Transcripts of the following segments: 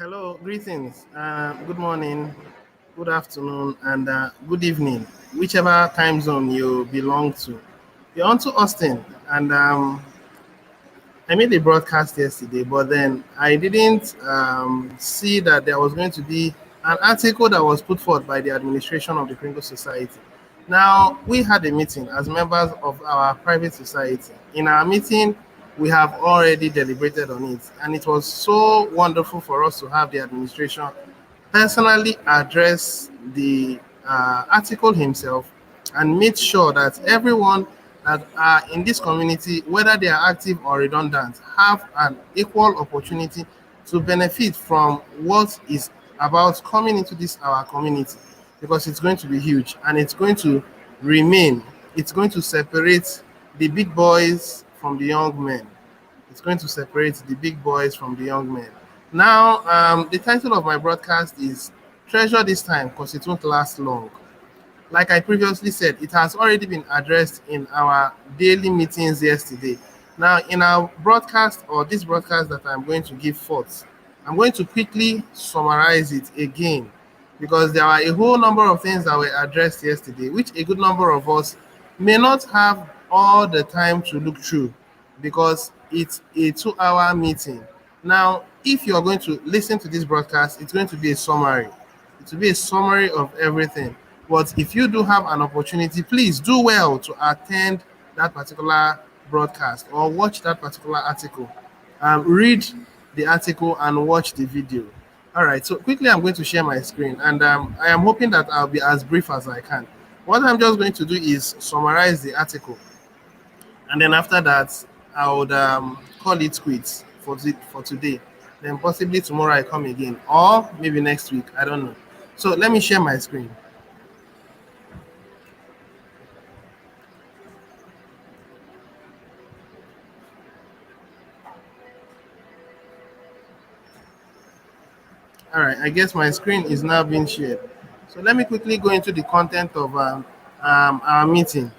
Hello, greetings. Good morning, good afternoon, and good evening, whichever time zone you belong to. You're on to Austin, and I made a broadcast yesterday, but then I didn't see that there was going to be an article that was put forth by the administration of the Kringle Society. Now, we had a meeting as members of our private society. In our meeting, we have already deliberated on it, and it was so wonderful for us to have the administration personally address the article himself and made sure that everyone that are in this community, whether they are active or redundant, have an equal opportunity to benefit from what is about coming into this our community, because it's going to be huge and it's going to remain. It's going to separate the big boys from the young men. It's going to separate the big boys from the young men. Now, the title of my broadcast is Treasure This Time because it won't last long. Like I previously said, it has already been addressed in our daily meetings yesterday. Now, in our broadcast or this broadcast that I'm going to give forth, I'm going to quickly summarize it again because there are a whole number of things that were addressed yesterday, which a good number of us may not have all the time to look through because it's a 2 hour meeting. Now, if you're going to listen to this broadcast, it's going to be a summary. It will be a summary of everything. But if you do have an opportunity, please do well to attend that particular broadcast or watch that particular article. Read the article and watch the video. All right, so quickly I'm going to share my screen and I am hoping that I'll be as brief as I can. What I'm just going to do is summarize the article, and then after that, I would call it quits for today. Then possibly tomorrow I come again, or maybe next week. I don't know. So let me share my screen. All right, I guess my screen is now being shared. So let me quickly go into the content of our meeting.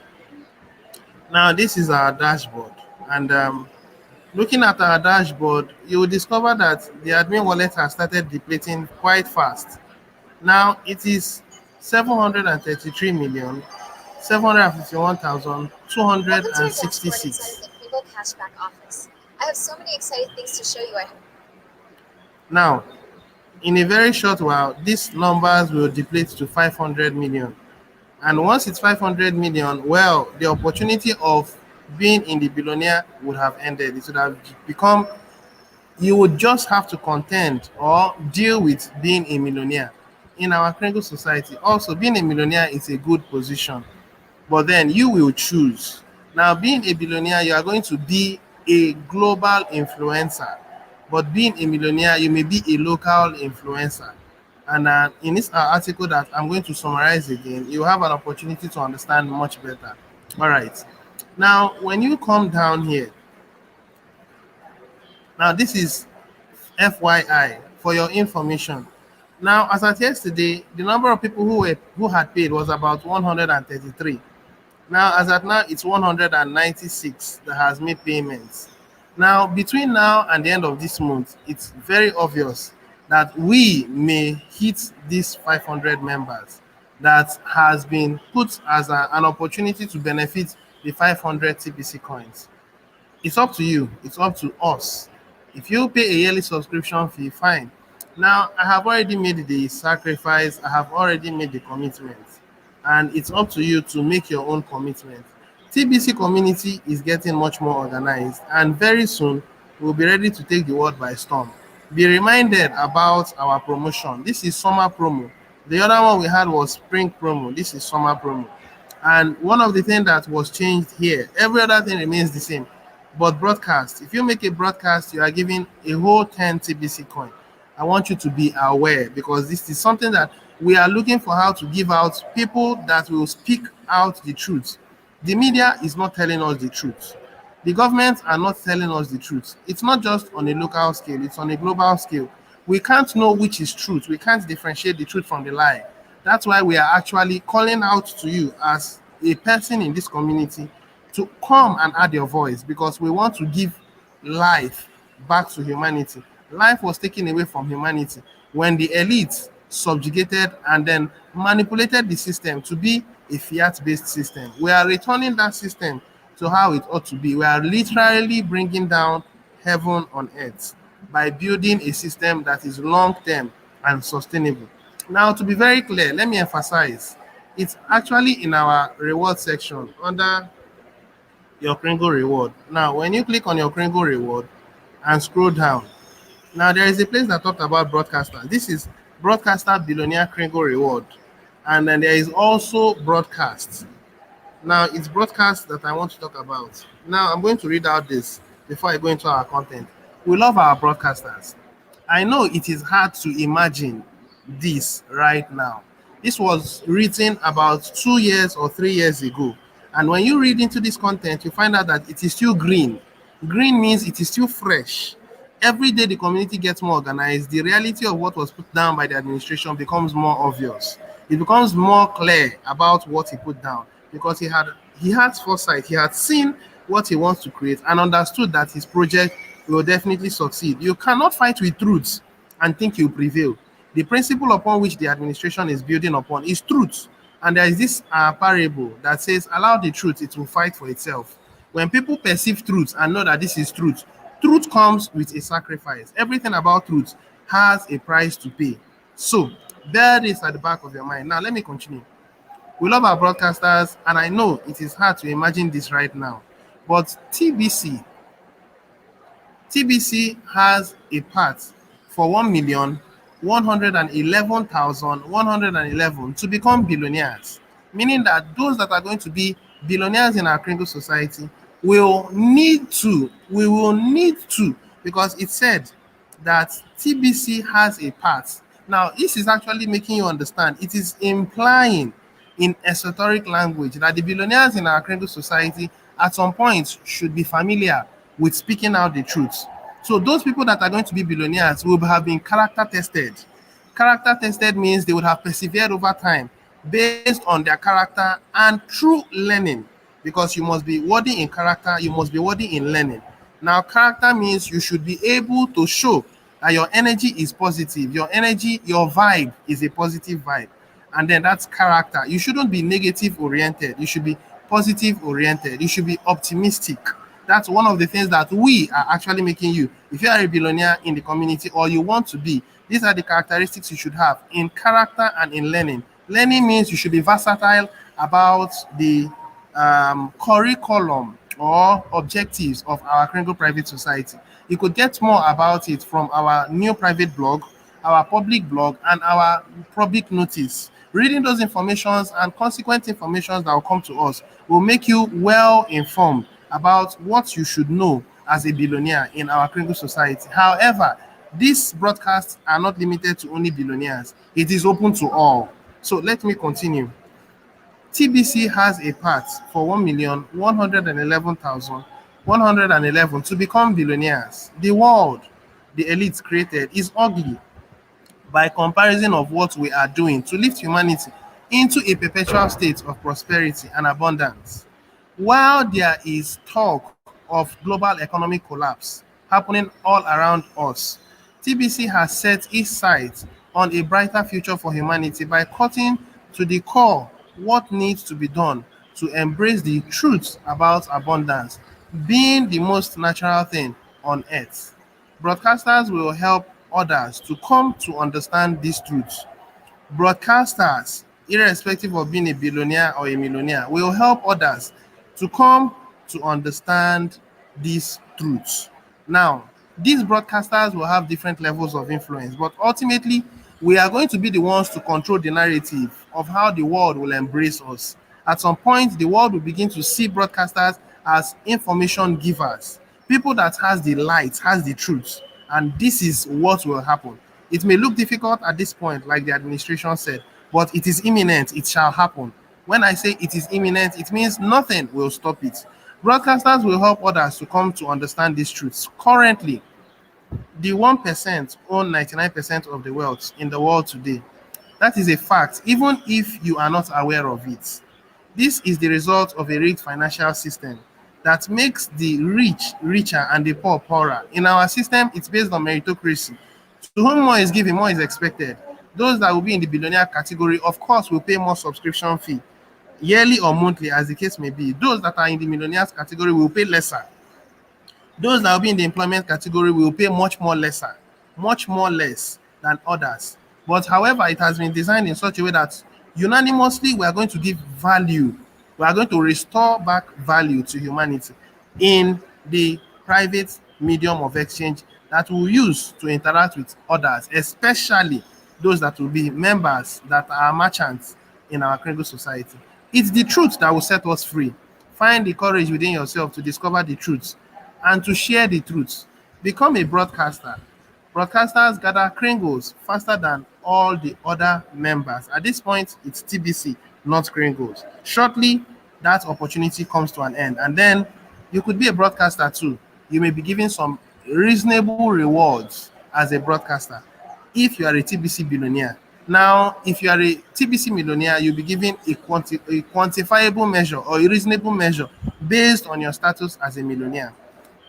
Now, this is our dashboard, and looking at our dashboard, you will discover that the admin wallet has started depleting quite fast. Now it is 733 million 751,266. Welcome to our 20 Cashback office. I have so many exciting things to show you. Now, in a very short while, these numbers will deplete to 500 million. And once it's 500 million, well, the opportunity of being in the billionaire would have ended. It would have become, you would just have to contend or deal with being a millionaire. In our Kringle society, also being a millionaire is a good position, but then you will choose. Now, being a billionaire, you are going to be a global influencer, but being a millionaire, you may be a local influencer. And in this article that I'm going to summarize again, you have an opportunity to understand much better. All right. Now, when you come down here, now this is FYI for your information. Now, as at yesterday, the number of people who had paid was about 133. Now, as at now, it's 196 that has made payments. Now, between now and the end of this month, it's very obvious that we may hit these 500 members that has been put as an opportunity to benefit the 500 TBC coins. It's up to you. It's up to us. If you pay a yearly subscription fee, fine. Now, I have already made the sacrifice. I have already made the commitment. And it's up to you to make your own commitment. TBC community is getting much more organized. And very soon, we'll be ready to take the world by storm. Be reminded about our promotion. This is summer promo. The other one we had was spring promo. This is summer promo. And one of the things that was changed here, every other thing remains the same. But broadcast, if you make a broadcast, you are giving a whole 10 TBC coin. I want you to be aware because this is something that we are looking for, how to give out people that will speak out the truth. The media is not telling us the truth. The government are not telling us the truth. It's not just on a local scale, it's on a global scale. We can't know which is truth. We can't differentiate the truth from the lie. That's why we are actually calling out to you as a person in this community to come and add your voice because we want to give life back to humanity. Life was taken away from humanity when the elite subjugated and then manipulated the system to be a fiat-based system. We are returning that system to how it ought to be. We are literally bringing down heaven on earth by building a system that is long-term and sustainable. Now, to be very clear, let me emphasize, it's actually in our reward section under your Kringle reward. Now, when you click on your Kringle reward and scroll down, now there is a place that talked about broadcaster. This is broadcaster billionaire Kringle reward. And then there is also broadcast. Now it's broadcast that I want to talk about. Now I'm going to read out this before I go into our content. We love our broadcasters. I know it is hard to imagine this right now. This was written about 2 years or 3 years ago. And when you read into this content, you find out that it is still green. Green means it is still fresh. Every day the community gets more organized, the reality of what was put down by the administration becomes more obvious. It becomes more clear about what he put down because he had foresight. He had seen what he wants to create and understood that his project will definitely succeed. You cannot fight with truth and think you prevail. The principle upon which the administration is building upon is truth. And there is this parable that says, allow the truth, it will fight for itself. When people perceive truth and know that this is truth, truth comes with a sacrifice. Everything about truth has a price to pay. So, bear this at the back of your mind. Now, let me continue. We love our broadcasters, and I know it is hard to imagine this right now. But TBC has a part for 1,111,111 to become billionaires, meaning that those that are going to be billionaires in our Kringle society we will need to, because it said that TBC has a part. Now, this is actually making you understand. It is implying in esoteric language that the billionaires in our Kringle society at some point should be familiar with speaking out the truth. So those people that are going to be billionaires will have been character tested. Character tested means they would have persevered over time based on their character and through learning, because you must be worthy in character, you must be worthy in learning. Now, character means you should be able to show that your energy is positive, your energy, your vibe is a positive vibe. And then that's character. You shouldn't be negative oriented, you should be positive oriented, you should be optimistic. That's one of the things that we are actually making you. If you are a billionaire in the community or you want to be, these are the characteristics you should have in character and in learning. Learning means you should be versatile about the curriculum or objectives of our Kringle Private Society. You could get more about it from our new private blog, our public blog, and our public notice. Reading those informations and consequent information that will come to us will make you well informed about what you should know as a billionaire in our Kringle society. However, these broadcasts are not limited to only billionaires. It is open to all. So let me continue. TBC has a part for 1,111,111 to become billionaires. The world the elites created is ugly by comparison of what we are doing to lift humanity into a perpetual state of prosperity and abundance. While there is talk of global economic collapse happening all around us, TBC has set its sights on a brighter future for humanity by cutting to the core what needs to be done to embrace the truth about abundance being the most natural thing on earth. Broadcasters will help others to come to understand these truths. Broadcasters, irrespective of being a billionaire or a millionaire, will help others to come to understand these truths. Now, these broadcasters will have different levels of influence, but ultimately, we are going to be the ones to control the narrative of how the world will embrace us. At some point, the world will begin to see broadcasters as information givers, people that has the light, has the truth, and this is what will happen. It may look difficult at this point, like the administration said, but it is imminent. It shall happen. When I say it is imminent, it means nothing will stop it. Broadcasters will help others to come to understand these truths. Currently, the 1% own 99% of the wealth in the world today. That is a fact, even if you are not aware of it. This is the result of a rigged financial system. that makes the rich richer and the poor poorer. In our system, it's based on meritocracy. To whom more is given, more is expected. Those that will be in the billionaire category, of course, will pay more subscription fee, yearly or monthly, as the case may be. Those that are in the millionaires category will pay lesser. Those that will be in the employment category will pay much more lesser, much more less than others. But however, it has been designed in such a way that unanimously we are going to give value. We are going to restore back value to humanity in the private medium of exchange that we will use to interact with others, especially those that will be members that are merchants in our Kringle society. It's the truth that will set us free. Find the courage within yourself to discover the truth and to share the truth. Become a broadcaster. Broadcasters gather Kringles faster than all the other members. At this point, it's TBC, not Kringles. Shortly, that opportunity comes to an end. And then you could be a broadcaster too. You may be given some reasonable rewards as a broadcaster if you are a TBC billionaire. Now, if you are a TBC millionaire, you'll be given a quantifiable measure or a reasonable measure based on your status as a millionaire.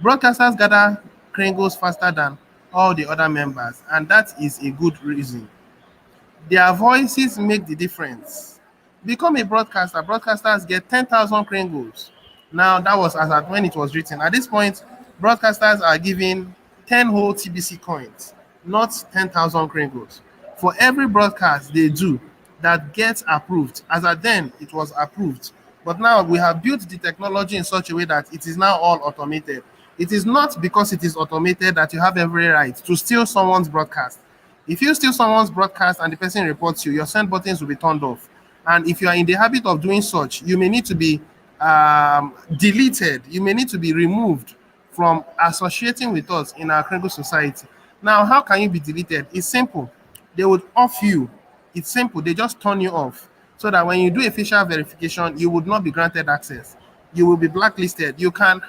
Broadcasters gather Kringles faster than all the other members, and that is a good reason. Their voices make the difference. Become a broadcaster. Broadcasters get 10,000 Kringles. Now, that was as at when it was written. At this point, broadcasters are given 10 whole TBC coins, not 10,000 Kringles. For every broadcast they do that gets approved, as at then it was approved. But now we have built the technology in such a way that it is now all automated. It is not because it is automated that you have every right to steal someone's broadcast. If you steal someone's broadcast and the person reports you, your send buttons will be turned off. And if you are in the habit of doing such, you may need to be deleted. You may need to be removed from associating with us in our Kringle society. Now, how can you be deleted? It's simple. They would off you. It's simple. They just turn you off so that when you do a facial verification, you would not be granted access. You will be blacklisted. You can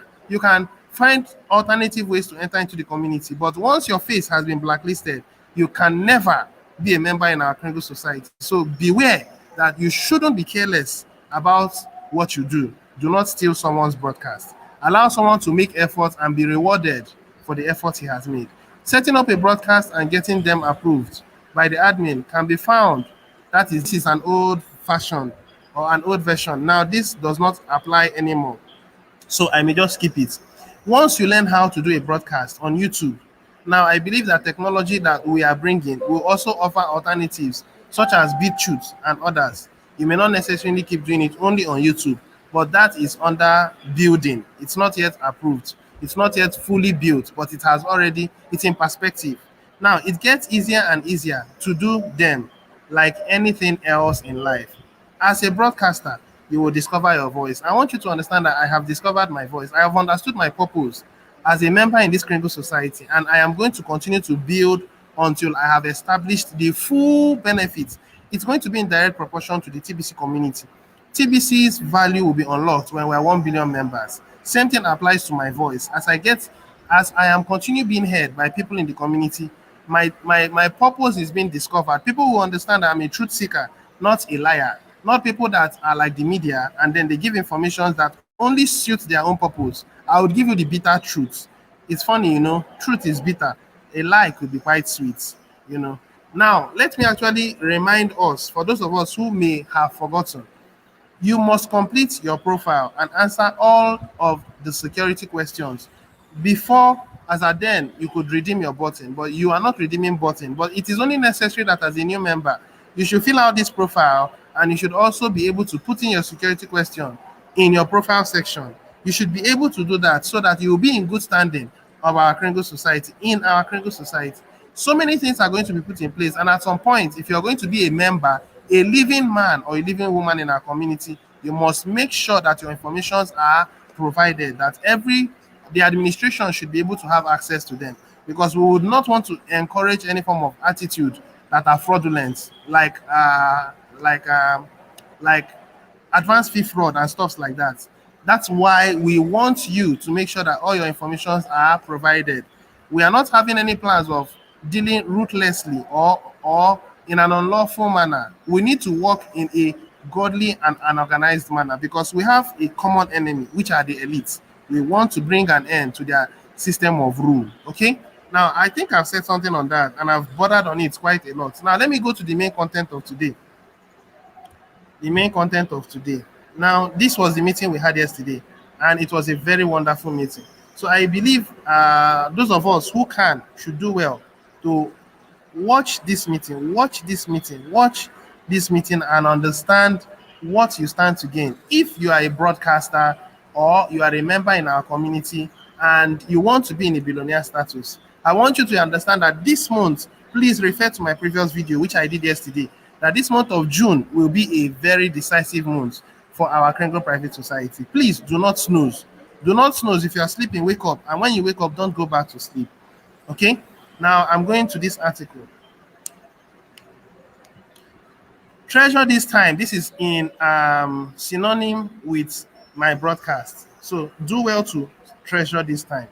find alternative ways to enter into the community. But once your face has been blacklisted, you can never be a member in our Kringle society. So beware that you shouldn't be careless about what you do. Do not steal someone's broadcast. Allow someone to make effort and be rewarded for the effort he has made. Setting up a broadcast and getting them approved by the admin can be found. That is, this is an old fashioned or an old version. Now, this does not apply anymore. So I may just skip it. Once you learn how to do a broadcast on YouTube, now I believe that technology that we are bringing will also offer alternatives such as BitChute and others. You may not necessarily keep doing it only on YouTube, but that is under building. It's not yet approved. It's not yet fully built, but it's in perspective. Now, it gets easier and easier to do them like anything else in life. As a broadcaster, you will discover your voice. I want you to understand that I have discovered my voice. I have understood my purpose as a member in this Kringle society, and I am going to continue to build until I have established the full benefits. It's going to be in direct proportion to the TBC community. TBC's value will be unlocked when we're 1 billion members. Same thing applies to my voice. As I am continue being heard by people in the community, my purpose is being discovered. People will understand that I'm a truth seeker, not a liar. Not people that are like the media and then they give information that only suit their own purpose. I would give you the bitter truth. It's funny, truth is bitter. A lie could be quite sweet. Now, let me actually remind us, for those of us who may have forgotten, you must complete your profile and answer all of the security questions before, as at then, you could redeem your button, but you are not redeeming button. But it is only necessary that as a new member, you should fill out this profile and you should also be able to put in your security question in your profile section. You should be able to do that so that you will be in good standing of our Kringle society, in our Kringle society. So many things are going to be put in place. And at some point, if you're going to be a member, a living man or a living woman in our community, you must make sure that your informations are provided, that the administration should be able to have access to them, because we would not want to encourage any form of attitude that are fraudulent, like advanced fee fraud and stuff like that. That's why we want you to make sure that all your informations are provided. We are not having any plans of dealing ruthlessly or in an unlawful manner. We need to work in a godly and an organized manner because we have a common enemy, which are the elites. We want to bring an end to their system of rule. Okay. Now, I think I've said something on that and I've bordered on it quite a lot. Now, let me go to the main content of today. The main content of today. Now, this was the meeting we had yesterday, and it was a very wonderful meeting. So I believe those of us who can should do well to watch this meeting and understand what you stand to gain. If you are a broadcaster or you are a member in our community and you want to be in a billionaire status, I want you to understand that this month, please refer to my previous video, which I did yesterday, that this month of June will be a very decisive month for our Krengo Private Society. Please do not snooze. Do not snooze. If you are sleeping, wake up. And when you wake up, don't go back to sleep. Okay? Now, I'm going to this article. Treasure this time. This is in synonym with my broadcast. So do well to treasure this time.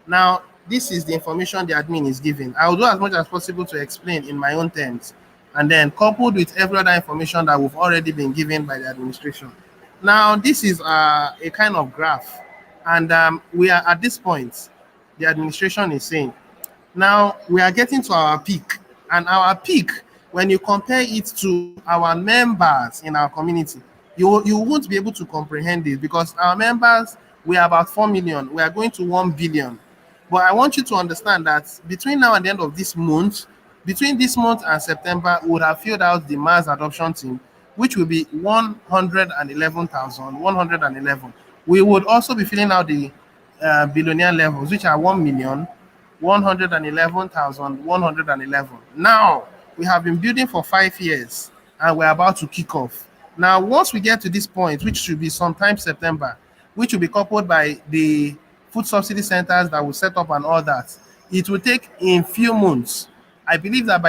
Now, this is the information the admin is giving. I will do as much as possible to explain in my own terms, and then coupled with every other information that we've already been given by the administration. Now, this is a kind of graph, and we are at this point, the administration is saying, now we are getting to our peak, and our peak, when you compare it to our members in our community, you won't be able to comprehend this because our members, we are about 4 million. We are going to 1 billion. But I want you to understand that between now and the end of this month, between this month and September, we would have filled out the mass adoption team, which will be 111,111. We would also be filling out the billionaire levels, which are 1,111,111. Now, we have been building for 5 years and we're about to kick off. Now, once we get to this point, which should be sometime September, which will be coupled by the food subsidy centers that will set up and all that, it will take in few months. I believe that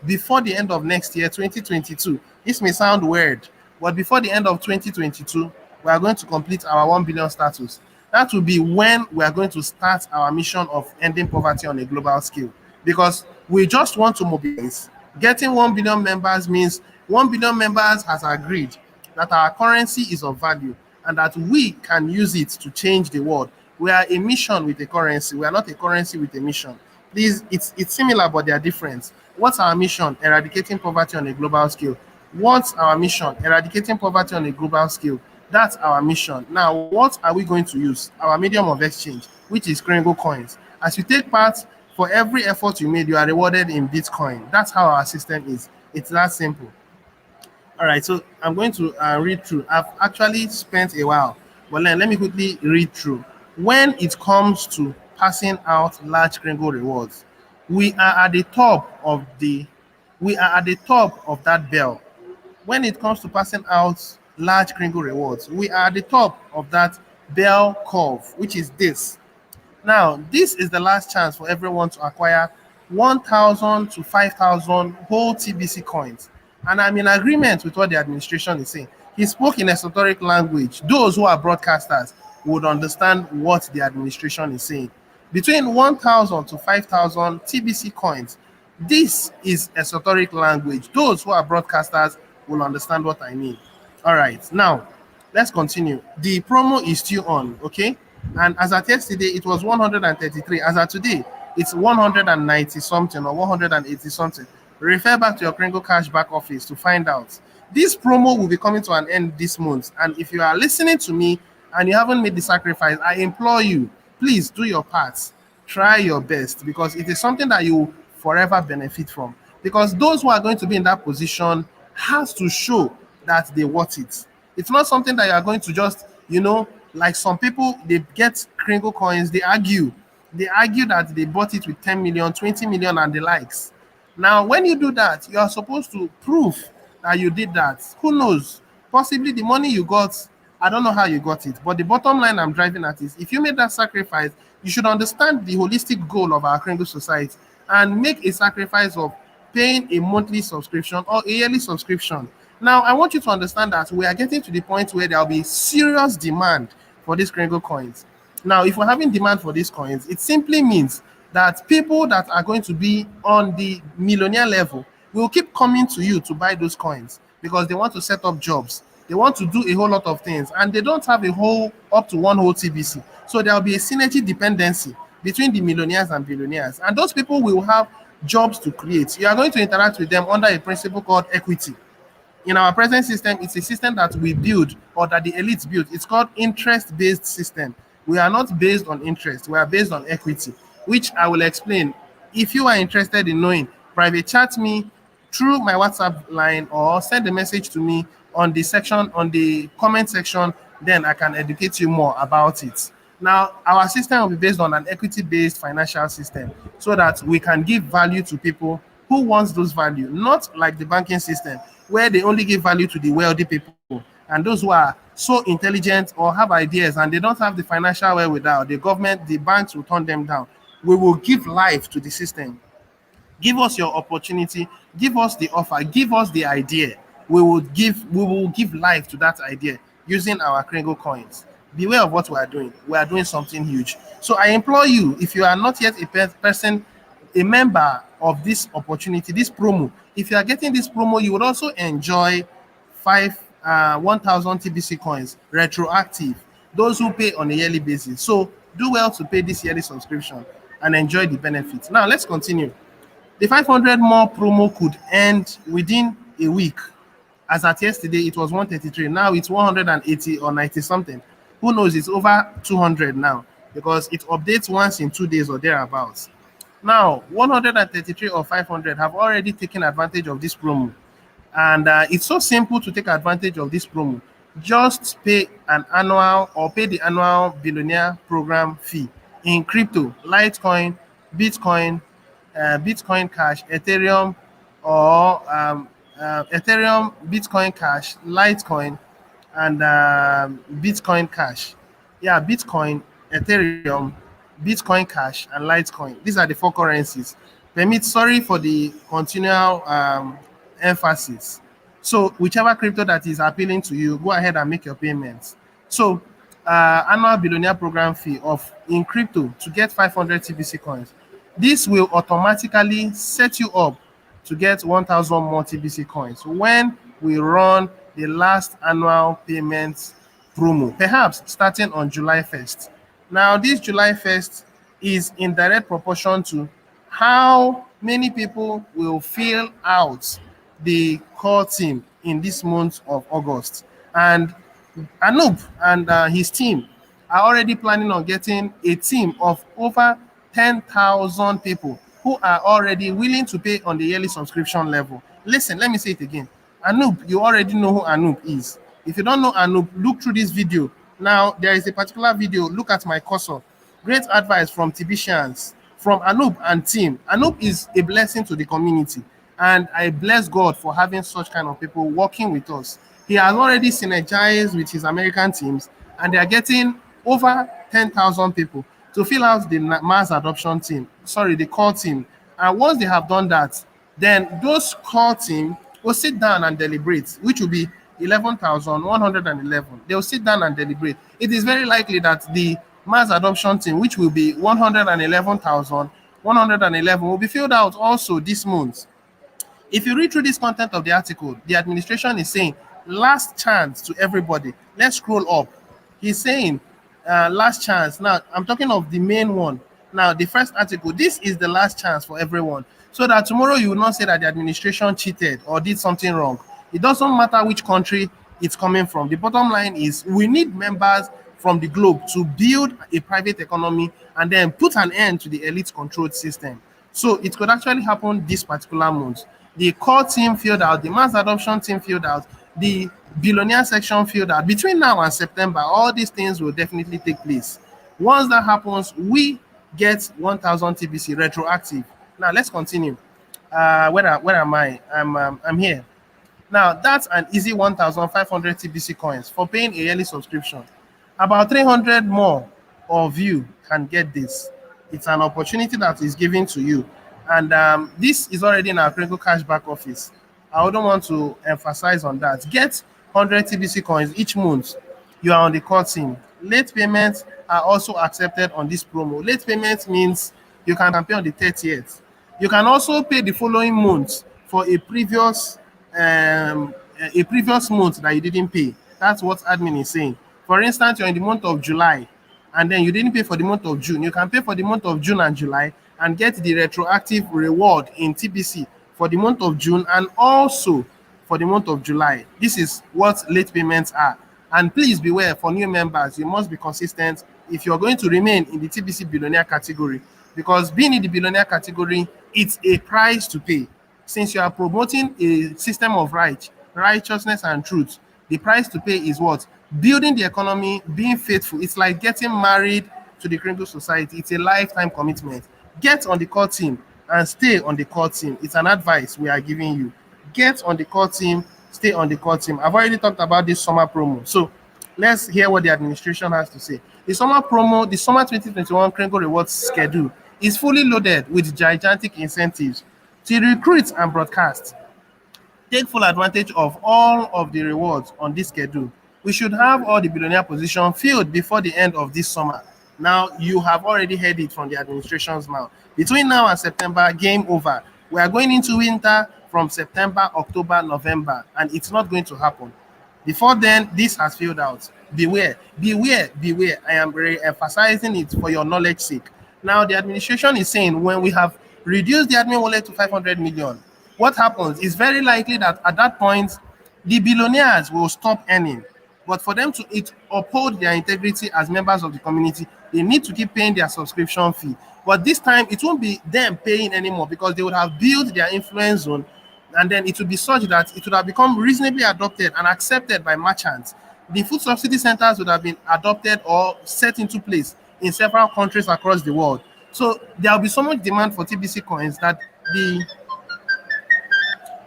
before the end of next year, 2022, this may sound weird, but before the end of 2022, we are going to complete our 1 billion status. That will be when we are going to start our mission of ending poverty on a global scale, because we just want to mobilize. Getting 1 billion members means 1 billion members has agreed that our currency is of value and that we can use it to change the world. We are a mission with a currency. We are not a currency with a mission. Please, it's similar, but they are different. What's our mission? Eradicating poverty on a global scale. What's our mission? Eradicating poverty on a global scale. That's our mission. Now, what are we going to use? Our medium of exchange, which is Krengo coins. As you take part, for every effort you made, you are rewarded in Bitcoin. That's how our system is. It's that simple. All right, so I'm going to read through. I've actually spent a while, but let me quickly read through. When it comes to passing out large Krengo rewards, we are at the top of that bell. When it comes to passing out large Krengo rewards, we are at the top of that bell curve, which is this. Now, this is the last chance for everyone to acquire 1,000 to 5,000 whole TBC coins. And I'm in agreement with what the administration is saying. He spoke in esoteric language. Those who are broadcasters would understand what the administration is saying. Between 1,000 to 5,000 TBC coins. This is esoteric language. Those who are broadcasters will understand what I mean. All right, now let's continue. The promo is still on, okay? And as at yesterday, it was 133. As at today, it's 190 something or 180 something. Refer back to your Krengo Cash back office to find out. This promo will be coming to an end this month. And if you are listening to me and you haven't made the sacrifice, I implore you, please do your part. Try your best, because it is something that you forever benefit from. Because those who are going to be in that position has to show that they want it. It's not something that you are going to just, like some people, they get Krengo coins, they argue that they bought it with 10 million, 20 million and the likes. Now, when you do that, you are supposed to prove that you did that. Who knows? Possibly the money you got, I don't know how you got it, but the bottom line I'm driving at is, if you made that sacrifice, you should understand the holistic goal of our Krengo society and make a sacrifice of paying a monthly subscription or a yearly subscription. Now, I want you to understand that we are getting to the point where there will be serious demand for these Krengo coins. Now, if we're having demand for these coins, it simply means that people that are going to be on the millionaire level will keep coming to you to buy those coins because they want to set up jobs. They want to do a whole lot of things, and they don't have a whole up to one whole TBC. So there will be a synergy dependency between the millionaires and billionaires, and those people will have jobs to create. You are going to interact with them under a principle called equity. In our present system, it's a system that we build or that the elites build. It's called interest-based system. We are not based on interest. We are based on equity, which I will explain. If you are interested in knowing, private chat me through my WhatsApp line or send a message to me on the section, on the comment section, then I can educate you more about it. Now, our system will be based on an equity-based financial system so that we can give value to people who wants those value, not like the banking system where they only give value to the wealthy people and those who are so intelligent or have ideas and they don't have the financial wherewithal, the government, the banks will turn them down. We will give life to the system. Give us your opportunity, give us the offer, give us the idea. We will give life to that idea using our Kringle coins. Beware of what we are doing. We are doing something huge. So I implore you, if you are not yet a person, a member of this opportunity, this promo, if you are getting this promo, you would also enjoy 1,000 TBC coins retroactive. Those who pay on a yearly basis. So do well to pay this yearly subscription and enjoy the benefits. Now let's continue. The 500 more promo could end within a week. As at yesterday, it was 133. Now it's 180 or 90 something. Who knows? It's over 200 now because it updates once in 2 days or thereabouts. Now, 133 or 500 have already taken advantage of this promo. And it's so simple to take advantage of this promo. Just pay an annual or pay the annual billionaire program fee in crypto, Litecoin, Bitcoin, Bitcoin Cash, Ethereum, or Ethereum, Bitcoin Cash, Litecoin, and Bitcoin Cash. Yeah, Bitcoin, Ethereum, Bitcoin Cash, and Litecoin. These are the four currencies. Permit, sorry for the continual emphasis. So whichever crypto that is appealing to you, go ahead and make your payments. So annual billionaire program fee of in crypto to get 500 TBC coins. This will automatically set you up to get 1,000 more TBC coins when we run the last annual payment promo, perhaps starting on July 1st. Now, this July 1st is in direct proportion to how many people will fill out the core team in this month of August. And Anup and his team are already planning on getting a team of over 10,000 people who are already willing to pay on the yearly subscription level. Listen, let me say it again. Anup, you already know who Anup is. If you don't know Anup, look through this video. Now, there is a particular video. Look at my cursor. Great advice from Tibicians, from Anup and team. Anup is a blessing to the community. And I bless God for having such kind of people working with us. He has already synergized with his American teams, and they are getting over 10,000 people to fill out the mass adoption team, sorry, the core team. And once they have done that, then those core team will sit down and deliberate, which will be 11,111. They will sit down and deliberate. It is very likely that the mass adoption team, which will be 111,111, will be filled out also this month. If you read through this content of the article, the administration is saying last chance to everybody. Let's scroll up. He's saying last chance. Now, I'm talking of the main one. Now, the first article, this is the last chance for everyone. So that tomorrow you will not say that the administration cheated or did something wrong. It doesn't matter which country it's coming from. The bottom line is we need members from the globe to build a private economy and then put an end to the elite controlled system. So it could actually happen this particular month. The core team filled out, the mass adoption team filled out, the billionaire section filled out. Between now and September, all these things will definitely take place. Once that happens, we get 1,000 TBC retroactive. Now let's continue. Where am I? I'm here. Now that's an easy 1,500 TBC coins for paying a yearly subscription. About 300 more of you can get this. It's an opportunity that is given to you. And this is already in our Kringle Cashback office. I don't want to emphasize on that. Get 100 TBC coins each month. You are on the core team. Late payments are also accepted on this promo. Late payment means you can pay on the 30th. You can also pay the following month for a previous month that you didn't pay. That's what admin is saying. For instance, you're in the month of July and then you didn't pay for the month of June, you can pay for the month of June and July and get the retroactive reward in TBC for the month of June and also for the month of July. This is what late payments are. And please beware, for new members, you must be consistent if you're going to remain in the TBC billionaire category, because being in the billionaire category, it's a price to pay. Since you are promoting a system of righteousness and truth, the price to pay is what? Building the economy, being faithful. It's like getting married to the Kringle Society. It's a lifetime commitment. Get on the core team and stay on the core team. It's an advice we are giving you. Get on the core team, stay on the core team. I've already talked about this summer promo. So let's hear what the administration has to say. The summer promo, the summer 2021 Kringle Rewards schedule is fully loaded with gigantic incentives to recruit and broadcast. Take full advantage of all of the rewards on this schedule. We should have all the billionaire position filled before the end of this summer. Now, you have already heard it from the administration's mouth. Between now and September, game over. We are going into winter from September, October, November, and it's not going to happen. Before then, this has filled out. Beware, beware, beware. I am very emphasizing it for your knowledge sake. Now, the administration is saying when we have reduced the admin wallet to 500 million, what happens is very likely that at that point, the billionaires will stop earning. But for them to uphold their integrity as members of the community, they need to keep paying their subscription fee. But this time, it won't be them paying anymore because they would have built their influence zone, and then it would be such that it would have become reasonably adopted and accepted by merchants. The food subsidy centers would have been adopted or set into place in several countries across the world. So there will be so much demand for TBC coins the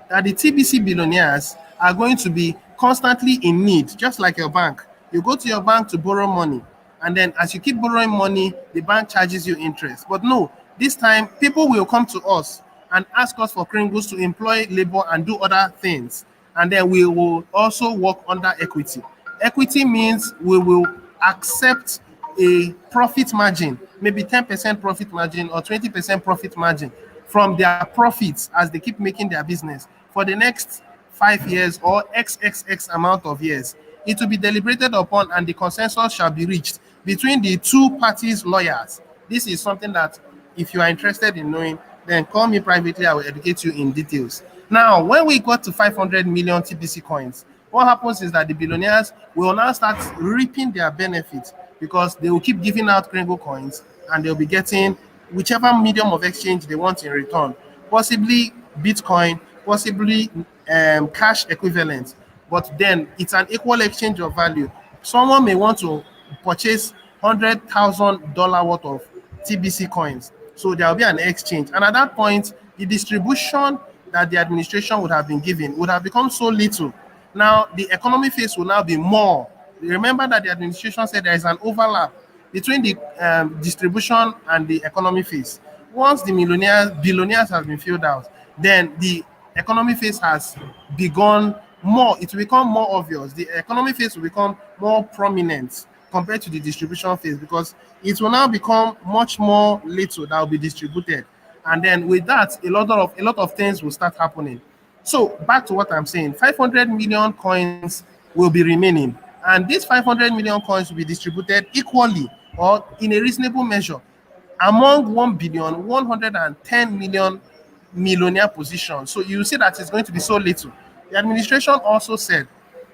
that the TBC billionaires are going to be constantly in need, just like your bank. You go to your bank to borrow money, and then as you keep borrowing money, the bank charges you interest. But no, this time people will come to us and ask us for Kringles to employ labor and do other things. And then we will also work under equity. Equity means we will accept a profit margin, maybe 10% profit margin or 20% profit margin from their profits as they keep making their business for the next 5 years or XXX amount of years. It will be deliberated upon and the consensus shall be reached between the two parties' lawyers. This is something that if you are interested in knowing, then call me privately. I will educate you in details. Now, when we got to 500 million TBC coins, what happens is that the billionaires will now start reaping their benefits because they will keep giving out Kringle coins and they'll be getting whichever medium of exchange they want in return, possibly Bitcoin, possibly cash equivalent, but then it's an equal exchange of value. Someone may want to purchase $100,000 worth of TBC coins, so there will be an exchange, and at that point, the distribution that the administration would have been given would have become so little. Now, the economy phase will now be more. Remember that the administration said there is an overlap between the distribution and the economy phase. Once the billionaires have been filled out, then the economy phase has begun more. It will become more obvious. The economy phase will become more prominent compared to the distribution phase because it will now become much more little that will be distributed. And then with that, a lot of things will start happening. So back to what I'm saying, 500 million coins will be remaining, and these 500 million coins will be distributed equally or in a reasonable measure among 1,110,000,000 millionaire positions. So you see that it's going to be so little. The administration also said,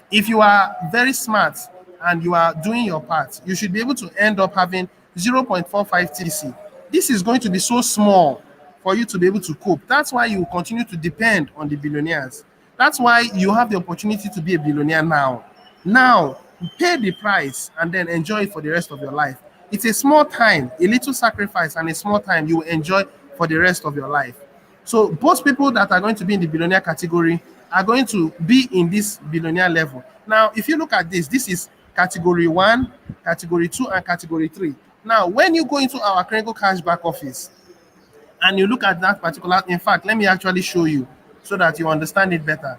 if you are very smart and you are doing your part, you should be able to end up having 0.45 TC. This is going to be so small for you to be able to cope. That's why you continue to depend on the billionaires. That's why you have the opportunity to be a billionaire now. Now, pay the price and then enjoy it for the rest of your life. It's a small time, a little sacrifice, and a small time you will enjoy for the rest of your life. So both people that are going to be in the billionaire category are going to be in this billionaire level. Now, if you look at this, this is category 1, category 2, and category 3. Now, when you go into our Kringle Cashback office and you look at that particular, in fact, let me actually show you so that you understand it better.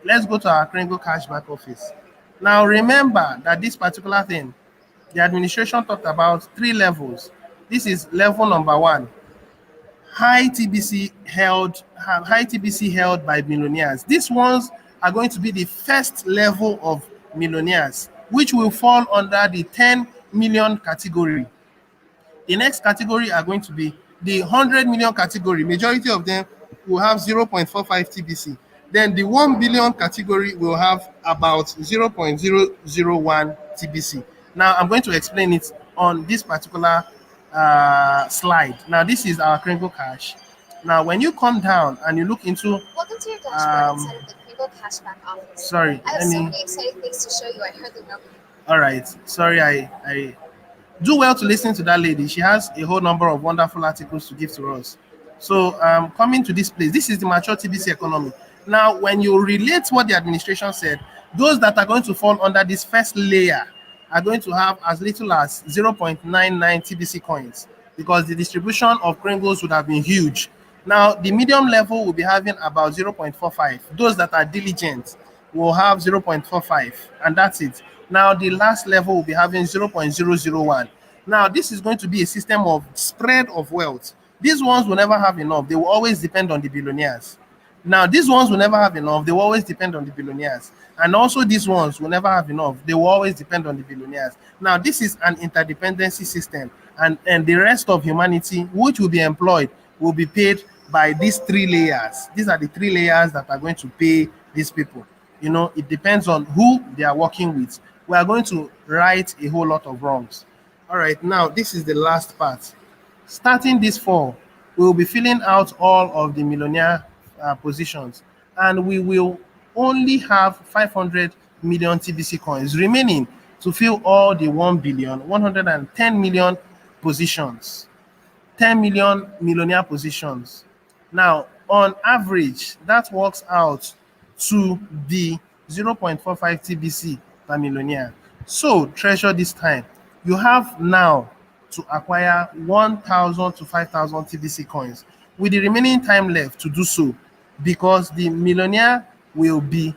Let's go to our Kringle Cashback office. Now, remember that this particular thing, the administration talked about 3 levels. This is level number 1. High TBC held by millionaires. These ones are going to be the first level of millionaires, which will fall under the 10 million category. The next category are going to be the 100 million category. Majority of them will have 0.45 TBC. Then the 1 billion category will have about 0.001 TBC. Now I'm going to explain it on this particular slide. Now this is our Kringle Cash. Now when you come down and you look into, Welcome to your dashboard inside of the Kringle Cashback office. sorry, I have let so me, many exciting things to show you. I hardly know you. all right, sorry, I do well to listen to that lady. She has a whole number of wonderful articles to give to us. So coming to this place, this is the mature TBC economy. Now, when you relate what the administration said, those that are going to fall under this first layer are going to have as little as 0.99 TBC coins, because the distribution of Kringles would have been huge. Now, the medium level will be having about 0.45. Those that are diligent will have 0.45, and that's it. Now, the last level will be having 0.001. Now, this is going to be a system of spread of wealth. These ones will never have enough. They will always depend on the billionaires. Now, these ones will never have enough. They will always depend on the billionaires. And also, these ones will never have enough. They will always depend on the billionaires. Now, this is an interdependency system. And the rest of humanity, which will be employed, will be paid by these three layers. These are the three layers that are going to pay these people. You know, it depends on who they are working with. We are going to right a whole lot of wrongs. All right, now this is the last part. Starting this fall, we will be filling out all of the millionaire positions, and we will only have 500 million TBC coins remaining to fill all the 1 billion 110 million positions. 10 million millionaire positions. Now, on average, that works out to be 0.45 TBC per millionaire. So, treasure this time. You have now to acquire 1,000 to 5,000 TBC coins with the remaining time left to do so, because the millionaire will be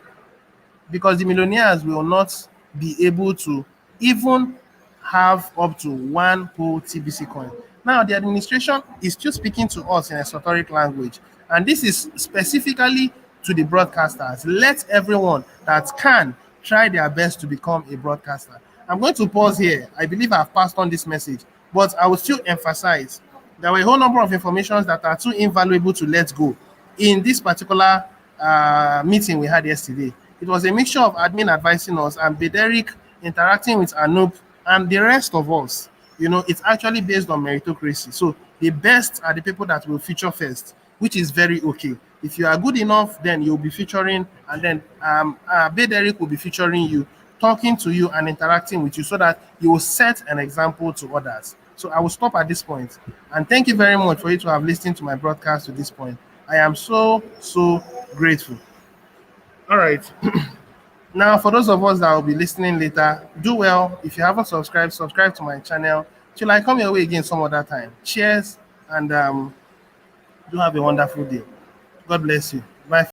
because the millionaires will not be able to even have up to one whole TBC coin. Now, the administration is still speaking to us in esoteric language, and this is specifically to the broadcasters. Let everyone that can try their best to become a broadcaster. I'm going to pause here. I believe I've passed on this message, but I will still emphasize there were a whole number of informations that are too invaluable to let go in this particular meeting we had yesterday. It was a mixture of admin advising us and Bederic interacting with Anup and the rest of us. You know, it's actually based on meritocracy. So the best are the people that will feature first, which is very okay. If you are good enough, then you'll be featuring, and then Bederic will be featuring you, talking to you and interacting with you, so that you will set an example to others. So I will stop at this point. And thank you very much for you to have listened to my broadcast to this point. I am so grateful. All right. Now, for those of us that will be listening later, do well. If you haven't subscribed, subscribe to my channel. Till I come your way again some other time. Cheers, and do have a wonderful day. God bless you.